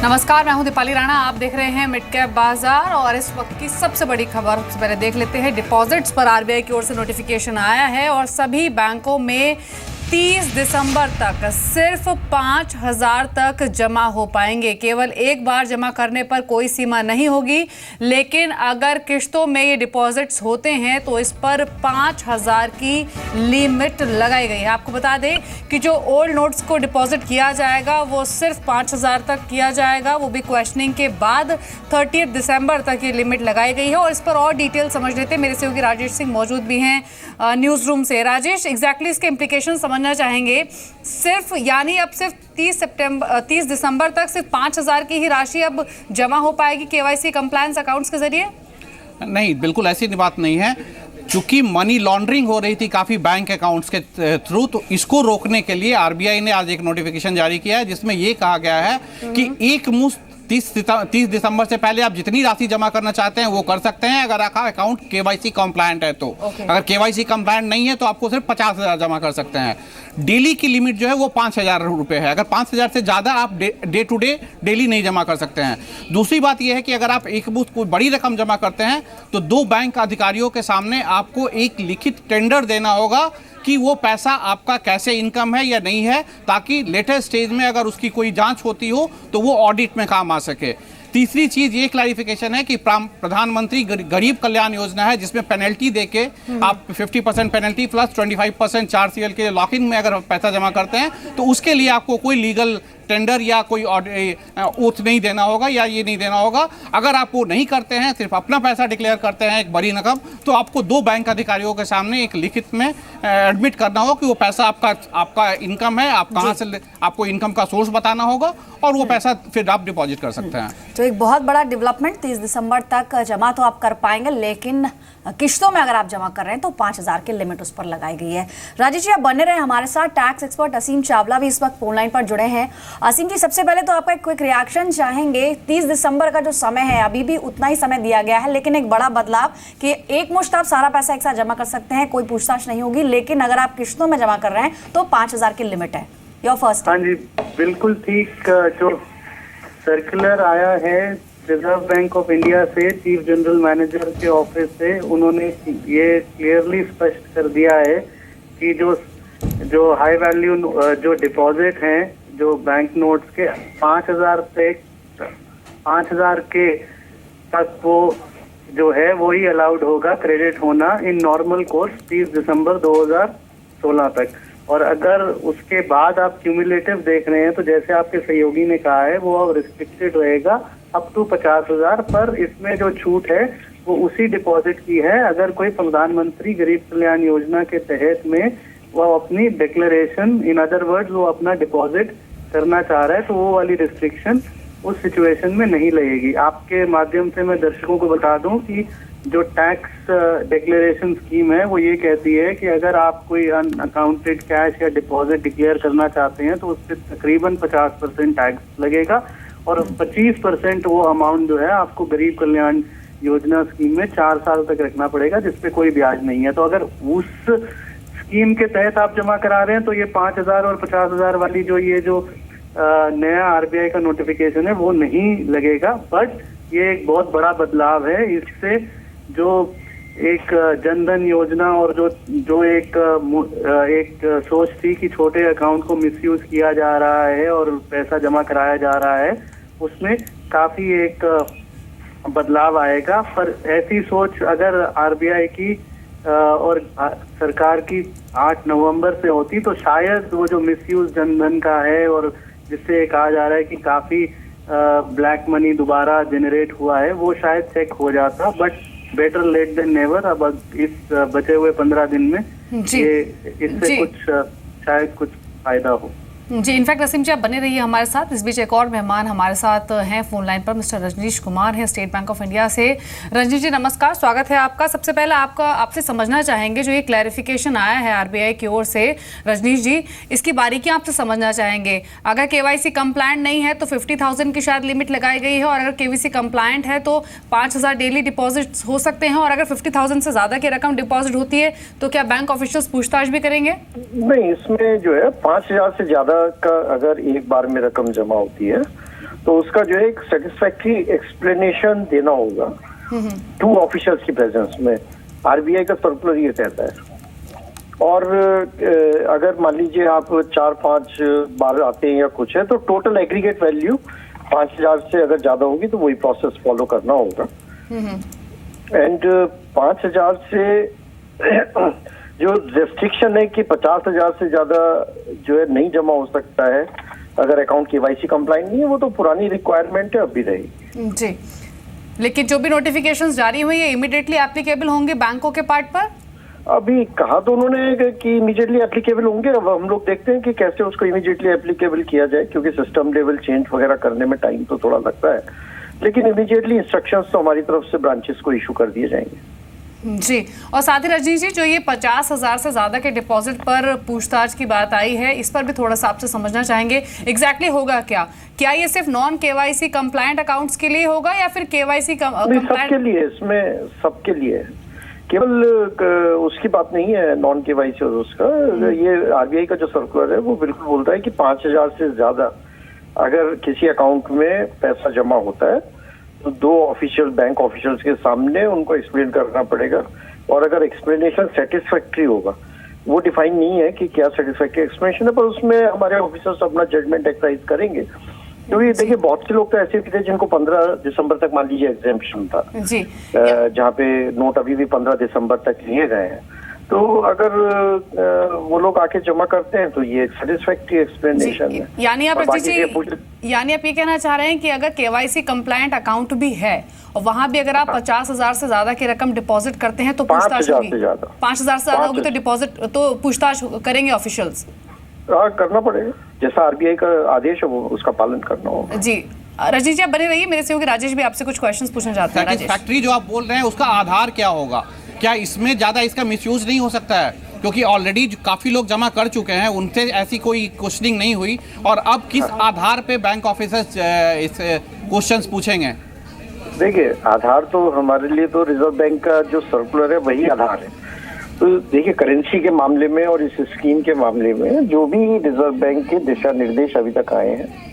नमस्कार, मैं हूं दीपाली राणा। आप देख रहे हैं मिड कैप बाजार और इस वक्त की सबसे बड़ी खबर सबसे पहले देख लेते हैं। डिपॉजिट्स पर आरबीआई की ओर से नोटिफिकेशन आया है और सभी बैंकों में 30 दिसंबर तक सिर्फ 5,000 तक जमा हो पाएंगे। केवल एक बार जमा करने पर कोई सीमा नहीं होगी, लेकिन अगर किश्तों में ये डिपॉजिट्स होते हैं तो इस पर 5,000 की लिमिट लगाई गई है। आपको बता दें कि जो ओल्ड नोट्स को डिपॉजिट किया जाएगा वो सिर्फ 5,000 तक किया जाएगा, वो भी क्वेश्चनिंग के बाद 30 दिसंबर तक ये लिमिट लगाई गई है। और इस पर और डिटेल समझ लेते हैं। मेरे सहयोगी राजेश सिंह मौजूद भी हैं न्यूज़ रूम से। राजेश, एग्जैक्टली इसके इम्प्लीकेशन समझना चाहेंगे। सिर्फ यानी अब सिर्फ 30 दिसंबर तक सिर्फ 5,000 की ही राशि अब जमा हो पाएगी केवाईसी कंप्लायंस अकाउंट्स के जरिए? नहीं, बिल्कुल ऐसी बात नहीं है। क्योंकि मनी लॉन्ड्रिंग हो रही थी काफ़ी बैंक अकाउंट्स के थ्रू, तो इसको रोकने के लिए आरबीआई ने आज एक नोटिफिकेशन जारी किया है जिसमें यह कहा गया है कि एक मुश्त 30 दिसंबर से पहले आप जितनी राशि जमा करना चाहते हैं वो कर सकते हैं, अगर आपका अकाउंट केवाईसी कंप्लायंट है तो। अगर केवाईसी कंप्लायंट नहीं है तो आपको सिर्फ 50,000 जमा कर सकते हैं। डेली की लिमिट जो है वो 5,000 रुपये है। अगर 5,000 से ज़्यादा आप डे टू डे डेली नहीं जमा कर सकते हैं। दूसरी बात यह है कि अगर आप एक मुश्त कोई बड़ी रकम जमा करते हैं तो 2 बैंक अधिकारियों के सामने आपको एक लिखित टेंडर देना होगा कि वो पैसा आपका कैसे इनकम है या नहीं है, ताकि लेटर स्टेज में अगर उसकी कोई जांच होती हो तो वो ऑडिट में काम आ सके। तीसरी चीज ये क्लैरिफिकेशन है कि प्रधानमंत्री गरीब कल्याण योजना है जिसमें पेनल्टी देके आप 50% पेनल्टी प्लस 25% 4 CL के लॉक इन में अगर पैसा जमा करते हैं तो उसके लिए आपको कोई लीगल टेंडर या कोई ओथ नहीं देना होगा या ये नहीं देना होगा। अगर आप वो नहीं करते हैं, सिर्फ अपना पैसा डिक्लेयर करते हैं एक बड़ी रकम, तो आपको 2 बैंक अधिकारियों के सामने एक लिखित में एडमिट करना हो कि वो पैसा आपका इनकम है, आप कहाँ से, आपको इनकम का सोर्स बताना होगा और वो पैसा फिर आप डिपॉजिट कर सकते हैं। तो एक बहुत बड़ा डेवलपमेंट, 30 दिसंबर तक जमा तो आप कर पाएंगे, लेकिन किश्तों में अगर आप जमा कर रहे हैं तो 5,000 की लिमिट उस पर लगाई गई है। राजेश जी, आप बने रहे हमारे साथ। टैक्स एक्सपर्ट असीम चावला भी इस वक्त फोन लाइन पर जुड़े हैं। असीम जी, सबसे पहले तो आपका एक क्विक रिएक्शन चाहेंगे। 30 दिसंबर का जो समय है अभी भी उतना ही समय दिया गया है, लेकिन एक बड़ा बदलाव कि एक मुश्त आप सारा पैसा एक साथ जमा कर सकते हैं, कोई पूछताछ नहीं होगी, लेकिन अगर आप किश्तों में जमा कर रहे हैं तो 5,000 की लिमिट है। Your first. हाँ जी, बिल्कुल ठीक। जो सर्कुलर आया है रिजर्व बैंक ऑफ इंडिया से, चीफ जनरल मैनेजर के ऑफिस से, उन्होंने ये क्लियरली स्पष्ट कर दिया है कि जो हाई वैल्यू जो डिपॉजिट हैं, जो बैंक नोट्स के 5,000 के तक वो जो है वही अलाउड होगा क्रेडिट होना इन नॉर्मल कोर्स 30 दिसंबर 2016 तक। और अगर उसके बाद आप क्यूमुलेटिव देख रहे हैं तो जैसे आपके सहयोगी ने कहा है वो अब रिस्ट्रिक्टेड रहेगा अप टू 50,000। पर इसमें जो छूट है वो उसी डिपॉजिट की है। अगर कोई प्रधानमंत्री गरीब कल्याण योजना के तहत में वो अपनी डिक्लेरेशन, इन अदर वर्ड्स वो अपना डिपॉजिट करना चाह रहा है, तो वो वाली रिस्ट्रिक्शन उस सिचुएशन में नहीं लगेगी। आपके माध्यम से मैं दर्शकों को बता दूं कि जो टैक्स डिक्लेरेशन स्कीम है वो ये कहती है कि अगर आप कोई अनअकाउंटेड कैश या डिपॉजिट डिक्लेयर करना चाहते हैं तो उस पर तकरीबन 50% टैक्स लगेगा और 25% वो अमाउंट जो है आपको गरीब कल्याण योजना स्कीम में 4 साल तक रखना पड़ेगा, जिसपे कोई ब्याज नहीं है। तो अगर उस स्कीम के तहत आप जमा करा रहे हैं तो ये 5,000 और 50,000 वाली जो नया आरबीआई का नोटिफिकेशन है वो नहीं लगेगा। बट ये एक बहुत बड़ा बदलाव है। इससे जो एक जनधन योजना और जो एक सोच थी कि छोटे अकाउंट को मिसयूज किया जा रहा है और पैसा जमा कराया जा रहा है, उसमें काफी एक बदलाव आएगा। पर ऐसी सोच अगर आरबीआई की और सरकार की 8 नवंबर से होती तो शायद वो जो मिसयूज जनधन का है और जिससे कहा जा रहा है कि काफी ब्लैक मनी दोबारा जनरेट हुआ है, वो शायद चेक हो जाता। But better late than never. अब इस बचे हुए 15 दिन में इससे कुछ शायद कुछ फायदा हो। जी, इनफैक्ट असीम जी आप बने रहिए हमारे साथ। इस बीच एक और मेहमान हमारे साथ हैं फोन लाइन पर, मिस्टर रजनीश कुमार हैं स्टेट बैंक ऑफ इंडिया से। रजनीश जी नमस्कार, स्वागत है आपका। सबसे पहले आपसे समझना चाहेंगे जो ये क्लैरिफिकेशन आया है आरबीआई की ओर से, रजनीश जी इसकी बारीकियां आपसे समझना चाहेंगे। अगर केवाईसी कंप्लायंट नहीं है तो 50,000 की शायद लिमिट लगाई गई है, और अगर केवाईसी कंप्लायंट है तो 5,000 डेली डिपॉजिट हो सकते हैं, और अगर 50,000 से ज्यादा की रकम डिपॉजिट होती है तो क्या बैंक ऑफिशियल्स पूछताछ भी करेंगे? नहीं, इसमें जो है 5,000 से ज्यादा का अगर एक बार में रकम जमा होती है तो उसका जो है एक सेटिस्फैक्ट्री एक्सप्लेनेशन देना होगा 2 ऑफिशियल्स की प्रेजेंस में। आरबीआई का सर्कुलर ये कहता है। और अगर मान लीजिए आप 4-5 बार आते हैं या कुछ है, तो टोटल एग्रीगेट वैल्यू 5000 से अगर ज्यादा होगी तो वही प्रोसेस फॉलो करना होगा। एंड 5000 से जो रेस्ट्रिक्शन है कि 50,000 से ज्यादा जो है नहीं जमा हो सकता है अगर अकाउंट केवाईसी कंप्लाइंट नहीं है, वो तो पुरानी रिक्वायरमेंट है, अब भी रहेगी। जी, लेकिन जो भी नोटिफिकेशंस जारी हुई है इमीडिएटली एप्लीकेबल होंगे बैंकों के पार्ट पर? अभी कहा तो उन्होंने कि इमीडिएटली एप्लीकेबल होंगे। अब हम लोग देखते हैं कि कैसे उसको इमीडिएटली एप्लीकेबल किया जाए, क्योंकि सिस्टम लेवल चेंज वगैरह करने में टाइम तो थोड़ा लगता है, लेकिन इमीडिएटली इंस्ट्रक्शंस तो हमारी तरफ से ब्रांचेस को इशू कर दिए जाएंगे। जी, और साथ ही रजनी जी, जो ये 50,000 से ज्यादा के डिपॉजिट पर पूछताछ की बात आई है, इस पर भी थोड़ा सा आपसे समझना चाहेंगे एग्जैक्टली होगा क्या? क्या ये सिर्फ नॉन केवाईसी कंप्लायंट अकाउंट्स के लिए होगा या फिर केवाईसी कंप्लायंट? सबके लिए, इसमें सबके लिए है, केवल उसकी बात नहीं है नॉन केवाईसी। और उसका ये आरबीआई का जो सर्कुलर है वो बिल्कुल बोलता है कि 5,000 से ज्यादा अगर किसी अकाउंट में पैसा जमा होता है तो 2 ऑफिशियल बैंक ऑफिशियल्स के सामने उनको एक्सप्लेन करना पड़ेगा। और अगर एक्सप्लेनेशन सेटिस्फैक्ट्री होगा, वो डिफाइन नहीं है कि क्या सेटिस्फैक्ट्री एक्सप्लेनेशन है, पर उसमें हमारे ऑफिसर्स अपना जजमेंट एक्सरसाइज करेंगे। क्योंकि देखिए बहुत से लोग तो ऐसे भी थे जिनको 15 दिसंबर तक मान लीजिए एग्जेम्पशन था, जहाँ पे नोट अभी भी 15 दिसंबर तक लिए गए हैं। तो अगर वो लोग आके जमा करते हैं तो ये सेटिस्फैक्ट्री एक्सप्लेनेशन है। यानी आप ये कहना चाह रहे हैं कि अगर केवाईसी कंप्लायंट अकाउंट भी है और वहां भी अगर आप 50,000 से ज्यादा की रकम डिपॉजिट करते हैं तो पूछताछ होगी? 5,000 से ज्यादा होगी तो डिपॉजिट तो पूछताछ करेंगे ऑफिशियल्स? करना पड़ेगा, जैसा आरबीआई का आदेश है वो उसका पालन करना होगा। जी, रजनी जी आप बने रहिए, मेरे से होगी राजेश भी आपसे कुछ क्वेश्चंस पूछना चाहते हैं। सेटिस्फैक्ट्री जो आप बोल रहे हैं उसका आधार क्या होगा? क्या इसमें ज्यादा इसका मिसयूज नहीं हो सकता है? क्योंकि ऑलरेडी काफी लोग जमा कर चुके हैं, उनसे ऐसी कोई क्वेश्चनिंग नहीं हुई, और अब किस आधार पे बैंक ऑफिसर्स इस क्वेश्चंस पूछेंगे? देखिए, आधार तो हमारे लिए तो रिजर्व बैंक का जो सर्कुलर है वही आधार है। तो देखिए, करेंसी के मामले में और इस स्कीम के मामले में जो भी रिजर्व बैंक के दिशा निर्देश अभी तक आए हैं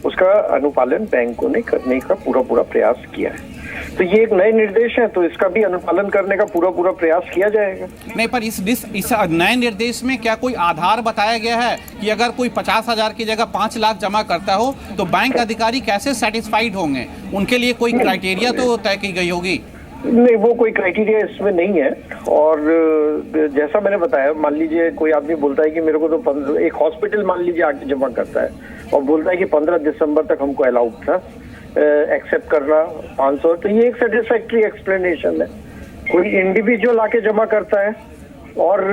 उसका अनुपालन बैंकों ने करने का पूरा प्रयास किया है। तो ये एक नए निर्देश है, तो इसका भी अनुपालन करने का पूरा प्रयास किया जाएगा। नहीं, पर इस नए निर्देश में क्या कोई आधार बताया गया है कि अगर कोई 50,000 की जगह 5 लाख जमा करता हो तो बैंक अधिकारी कैसे सेटिस्फाइड होंगे? उनके लिए कोई क्राइटेरिया तो तय की गई होगी? नहीं, वो कोई क्राइटेरिया इसमें नहीं है। और जैसा मैंने बताया, मान लीजिए कोई आदमी बोलता है कि मेरे को तो एक हॉस्पिटल मान लीजिए आके जमा करता है और बोलता है कि 15 दिसंबर तक हमको अलाउड था एक्सेप्ट करना 500, तो ये एक सेटिस्फैक्ट्री एक्सप्लेनेशन है। कोई इंडिविजुअल आके जमा करता है और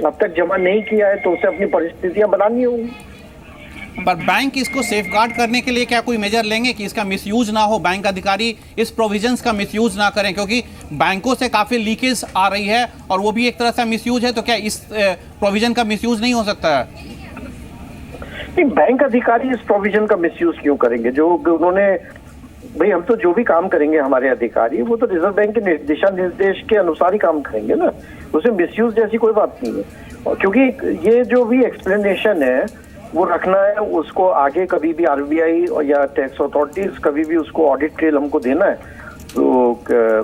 अब तक जमा नहीं किया है तो उसे अपनी परिस्थितियां बनानी होंगी। पर बैंक इसको सेफगार्ड करने के लिए क्या कोई मेजर लेंगे कि इसका मिसयूज ना हो, बैंक अधिकारी इस प्रोविजंस का मिसयूज ना करें? क्योंकि बैंकों से काफी लीकेज आ रही है और वो भी एक तरह से मिसयूज है, तो क्या इस प्रोविजन का मिसयूज नहीं हो सकता है? नहीं, बैंक अधिकारी इस प्रोविजन का मिसयूज क्यों करेंगे? जो उन्होंने, भाई हम तो जो भी काम करेंगे हमारे अधिकारी वो तो रिजर्व बैंक के दिशा निर्देश के अनुसार ही काम करेंगे ना, उसमें मिसयूज जैसी कोई बात नहीं है। और क्योंकि ये जो भी एक्सप्लेनेशन है वो रखना है, उसको आगे कभी भी आरबीआई या टैक्स अथॉरिटीज कभी भी उसको ऑडिट ट्रेल हमको देना है तो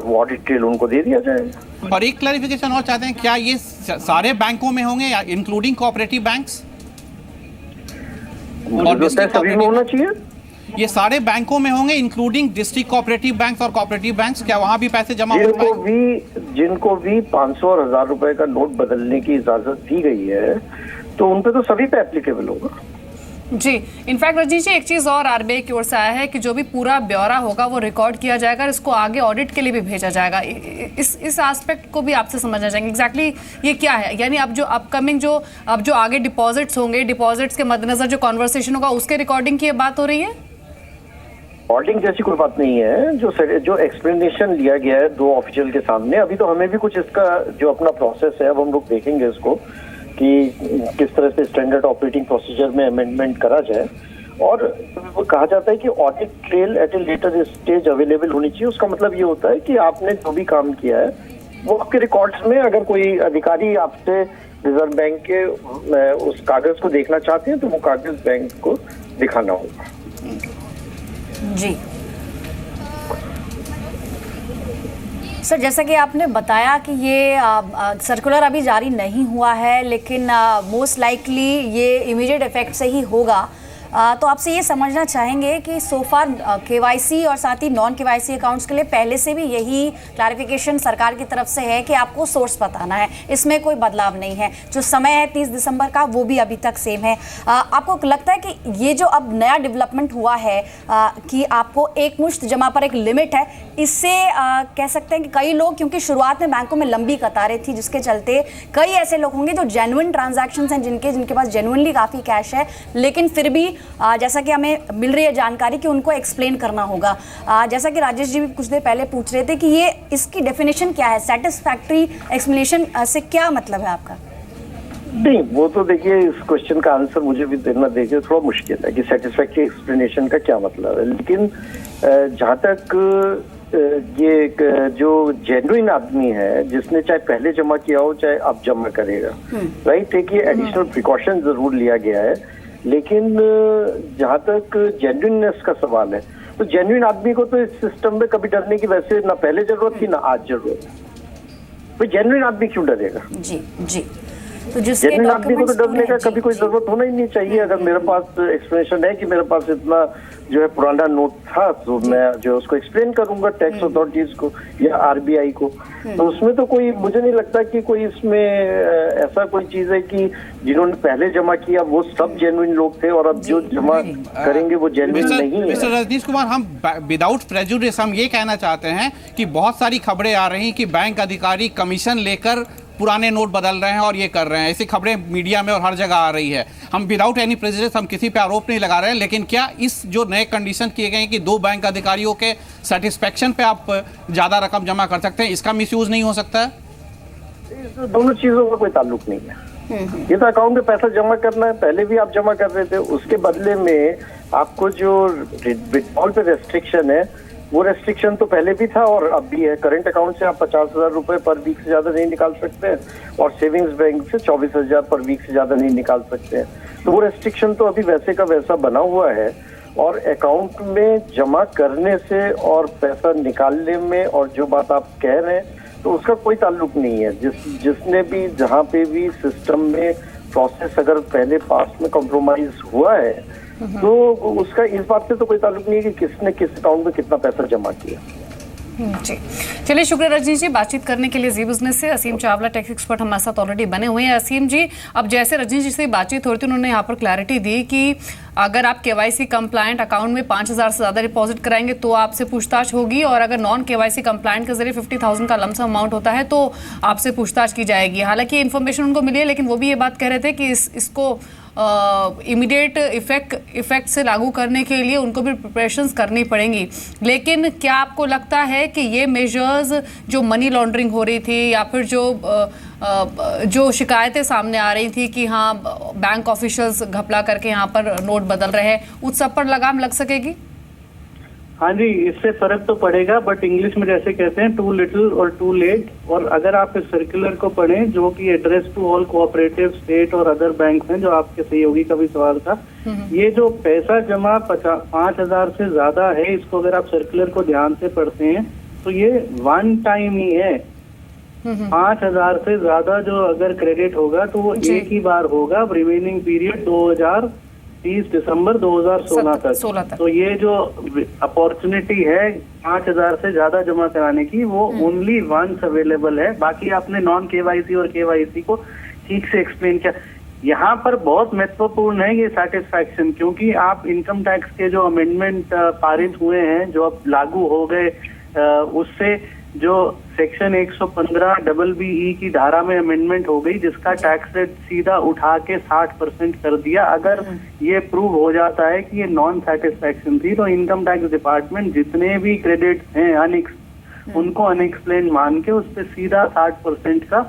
वो ऑडिट ट्रेल उनको दे दिया जाएगा। और एक क्लैरिफिकेशन और चाहते हैं, क्या ये सारे बैंकों में होंगे या इंक्लूडिंग कोऑपरेटिव बैंक्स? सभी में होना चाहिए। ये सारे बैंकों में होंगे इंक्लूडिंग डिस्ट्रिक्ट कोऑपरेटिव बैंक्स और कोऑपरेटिव बैंक्स? क्या वहां भी पैसे जमा होंगे? जिनको भी 500 और 1000 रुपए का नोट बदलने की इजाजत दी गई है तो उन पे तो सभी पे एप्लीकेबल होगा। जी, इनफैक्ट रजनीश जी एक चीज और आरबीआई की ओर से आया है कि जो भी पूरा ब्यौरा होगा वो रिकॉर्ड किया जाएगा और इसको आगे ऑडिट के लिए भी भेजा जाएगा। इस एस्पेक्ट को भी आपसे समझना चाहेंगे एग्जैक्टली ये क्या है? यानी अब जो अपकमिंग अब जो आगे डिपॉजिट्स होंगे, डिपॉजिट्स के मद्देनजर जो कॉन्वर्सेशन होगा उसके रिकॉर्डिंग की बात हो रही है? रिकॉर्डिंग जैसी कोई बात नहीं है। जो एक्सप्लेनेशन लिया गया है 2 ऑफिशियल के सामने, अभी तो हमें भी कुछ इसका जो अपना प्रोसेस है अब हम लोग देखेंगे इसको कि किस तरह से स्टैंडर्ड ऑपरेटिंग प्रोसीजर में अमेंडमेंट करा जाए। और कहा जाता है कि audit trail at a later stage available होनी चाहिए। उसका मतलब ये होता है कि आपने जो भी काम किया है वो आपके रिकॉर्ड्स में, अगर कोई अधिकारी आपसे रिजर्व बैंक के उस कागज को देखना चाहते हैं तो वो कागज बैंक को दिखाना होगा। जी सर, जैसा कि आपने बताया कि ये सर्कुलर अभी जारी नहीं हुआ है, लेकिन मोस्ट लाइकली ये इमीडिएट इफेक्ट से ही होगा। तो आपसे ये समझना चाहेंगे कि सो फार केवाईसी और साथ ही नॉन केवाईसी अकाउंट्स के लिए पहले से भी यही क्लैरिफिकेशन सरकार की तरफ से है कि आपको सोर्स बताना है, इसमें कोई बदलाव नहीं है। जो समय है 30 दिसंबर का वो भी अभी तक सेम है। आपको लगता है कि ये जो अब नया डेवलपमेंट हुआ है कि आपको एक मुश्त जमा पर एक लिमिट है, इससे कह सकते हैं कि कई लोग, क्योंकि शुरुआत में बैंकों में लंबी कतारें थी जिसके चलते कई ऐसे लोग होंगे जो जेन्युइन ट्रांजैक्शंस हैं, जिनके पास जेन्युइनली काफ़ी कैश है, लेकिन फिर भी जैसा कि हमें मिल रही है जानकारी कि उनको एक्सप्लेन करना होगा। जैसा कि राजेश जी भी कुछ देर पहले पूछ रहे थे कि ये इसकी डेफिनेशन क्या है, सेटिस्फैक्ट्री एक्सप्लेनेशन से क्या मतलब है आपका? नहीं, वो तो देखिए इस क्वेश्चन का आंसर मुझे भी देना देखिए थोड़ा मुश्किल है कि सेटिस्फैक्ट्री एक्सप्लेनेशन का क्या मतलब है। लेकिन जहाँ तक ये जो जेन्युइन आदमी है, जिसने चाहे पहले जमा किया हो चाहे अब जमा करेगा, राइट, एक ये एडिशनल प्रिकॉशन जरूर लिया गया है। लेकिन जहाँ तक जेन्युइननेस का सवाल है, तो जेन्युइन आदमी को तो इस सिस्टम में कभी डरने की वैसे ना पहले जरूरत थी ना आज जरूरत है। तो जेन्युइन आदमी क्यों डरेगा? जी जी, तो जेन्युइन आदमी को तो डरने का कभी कोई जरूरत होना ही नहीं चाहिए। अगर मेरे पास एक्सप्लेनेशन है कि मेरे पास इतना जो है पुराना नोट था, तो मैं जो उसको एक्सप्लेन करूंगा टैक्स अथॉरिटीज को या आरबीआई को। तो उसमें तो कोई, मुझे नहीं लगता कि कोई इसमें ऐसा कोई चीज है कि जिन्होंने पहले जमा किया वो सब जेन्युइन लोग थे और अब जो जमा करेंगे वो जेन्युइन नहीं है। मिस्टर रजनीश कुमार, हम विदाउट प्रेजुडिस हम ये कहना चाहते हैं कि बहुत सारी खबरें आ रही कि बैंक अधिकारी कमीशन लेकर पुराने नोट बदल रहे हैं और ये कर रहे हैं, ऐसी खबरें मीडिया में और हर जगह आ रही है। हम विदाउट एनी प्रेजुडिस हम किसी पे आरोप नहीं लगा रहे हैं, लेकिन क्या इस जो नए कंडीशन किए गए हैं कि 2 बैंक अधिकारियों के सेटिस्फेक्शन पे आप ज्यादा रकम जमा कर सकते हैं, इसका मिसयूज नहीं हो सकता है? दोनों चीजों का कोई ताल्लुक नहीं है। ये तो अकाउंट में पैसा जमा करना है, पहले भी आप जमा कर रहे थे, उसके बदले में आपको जो विड्रॉल पे रेस्ट्रिक्शन है वो रेस्ट्रिक्शन तो पहले भी था और अब भी है। करंट अकाउंट से आप 50,000 रुपए पर वीक से ज्यादा नहीं निकाल सकते हैं और सेविंग्स बैंक से 24,000 पर वीक से ज्यादा नहीं निकाल सकते हैं। तो वो रेस्ट्रिक्शन तो अभी वैसे का वैसा बना हुआ है। और अकाउंट में जमा करने से और पैसा निकालने में और जो बात आप कह रहे हैं तो उसका कोई ताल्लुक नहीं है। जिसने भी जहाँ पे भी सिस्टम में प्रोसेस अगर पहले पास में कॉम्प्रोमाइज हुआ है तो उसका इस बात से तो कोई ताल्लुक नहीं है कि किसने किस अकाउंट में कितना पैसा जमा किया। जी चलिए, शुक्रिया रजनीश जी बातचीत करने के लिए जी बिजनेस से। असीम चावला टैक्स एक्सपर्ट हमारे साथ ऑलरेडी बने हुए हैं। असीम जी, अब जैसे रजनीश जी से बातचीत हो रही थी, उन्होंने यहाँ पर क्लैरिटी दी कि अगर आप केवाईसी कंप्लायंट अकाउंट में 5,000 से ज़्यादा डिपॉजिट कराएंगे तो आपसे पूछताछ होगी, और अगर नॉन केवाईसी कंप्लायंट के जरिए 50,000 का लमसम अमाउंट होता है तो आपसे पूछताछ की जाएगी। हालांकि ये इन्फॉर्मेशन उनको मिली है, लेकिन वो भी ये बात कह रहे थे कि इसको इमीडिएट इफेक्ट से लागू करने के लिए उनको भी प्रिपरेशंस करनी पड़ेंगी। लेकिन क्या आपको लगता है कि ये मेजर्स, जो मनी लॉन्ड्रिंग हो रही थी या फिर जो शिकायतें सामने आ रही थी कि हाँ बैंक ऑफिशियल्स घपला करके यहाँ पर नोट बदल रहे हैं, उस सब पर लगाम लग सकेगी? हाँ जी, इससे फर्क तो पड़ेगा, बट इंग्लिश में जैसे कहते हैं टू लिटिल और टू लेट। और अगर आप इस सर्कुलर को पढ़ें जो कि address to all cooperative state और अदर बैंक हैं, जो आपके सहयोगी का भी सवाल था, ये जो पैसा जमा 5,000 से ज्यादा है, इसको अगर आप सर्कुलर को ध्यान से पढ़ते हैं तो ये वन टाइम ही है। 5,000 से ज्यादा जो अगर क्रेडिट होगा तो वो एक ही बार होगा, रिमेनिंग पीरियड 30 दिसंबर 2016 तक। तो ये जो अपॉर्चुनिटी है 5,000 से ज्यादा जमा कराने की, वो ओनली वंस अवेलेबल है। बाकी आपने नॉन केवाईसी और केवाईसी को ठीक से एक्सप्लेन किया। यहाँ पर बहुत महत्वपूर्ण है ये सेटिस्फैक्शन, क्योंकि आप इनकम टैक्स के जो अमेंडमेंट पारित हुए हैं, जो अब लागू हो गए, उससे जो सेक्शन 115 BE की धारा में अमेंडमेंट हो गई, जिसका टैक्स रेट सीधा उठा के 60% कर दिया। अगर ये प्रूव हो जाता है कि ये नॉन सेटिस्फैक्शन थी, तो इनकम टैक्स डिपार्टमेंट जितने भी क्रेडिट हैं उनको अनएक्सप्लेन मान के उस पर सीधा 60% का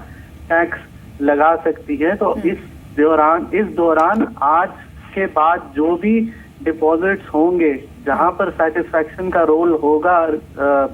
टैक्स लगा सकती है। तो इस दौरान आज के बाद जो भी डिपॉजिट्स होंगे जहां पर सेटिस्फैक्शन का रोल होगा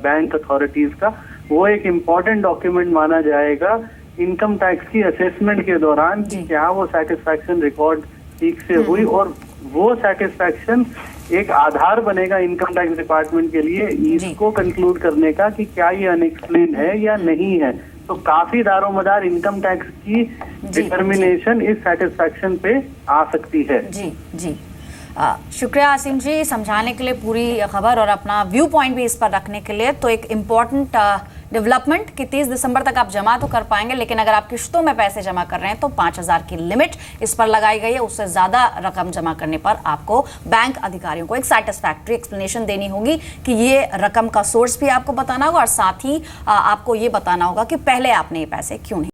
बैंक अथॉरिटीज का, वो एक इम्पॉर्टेंट डॉक्यूमेंट माना जाएगा इनकम टैक्स की असेसमेंट के दौरान कि क्या वो सेटिस्फैक्शन रिकॉर्ड ठीक से हुई, और वो सेटिस्फैक्शन एक आधार बनेगा इनकम टैक्स डिपार्टमेंट के लिए इसको कंक्लूड करने का कि क्या ये अनएक्सप्लेन है या नहीं है। तो काफी दारोमदार इनकम टैक्स की डिटर्मिनेशन इस सेटिस्फैक्शन पे आ सकती है। जी जी शुक्रिया आसिम जी समझाने के लिए पूरी खबर और अपना व्यू पॉइंट भी इस पर रखने के लिए। तो एक इम्पॉर्टेंट डेवलपमेंट कि 30 दिसंबर तक आप जमा तो कर पाएंगे, लेकिन अगर आप किश्तों में पैसे जमा कर रहे हैं तो 5,000 की लिमिट इस पर लगाई गई है। उससे ज़्यादा रकम जमा करने पर आपको बैंक अधिकारियों को एक सैटिस्फैक्ट्री एक्सप्लेनेशन देनी होगी कि ये रकम का सोर्स भी आपको बताना होगा और साथ ही आपको ये बताना होगा कि पहले आपने ये पैसे क्यों नहीं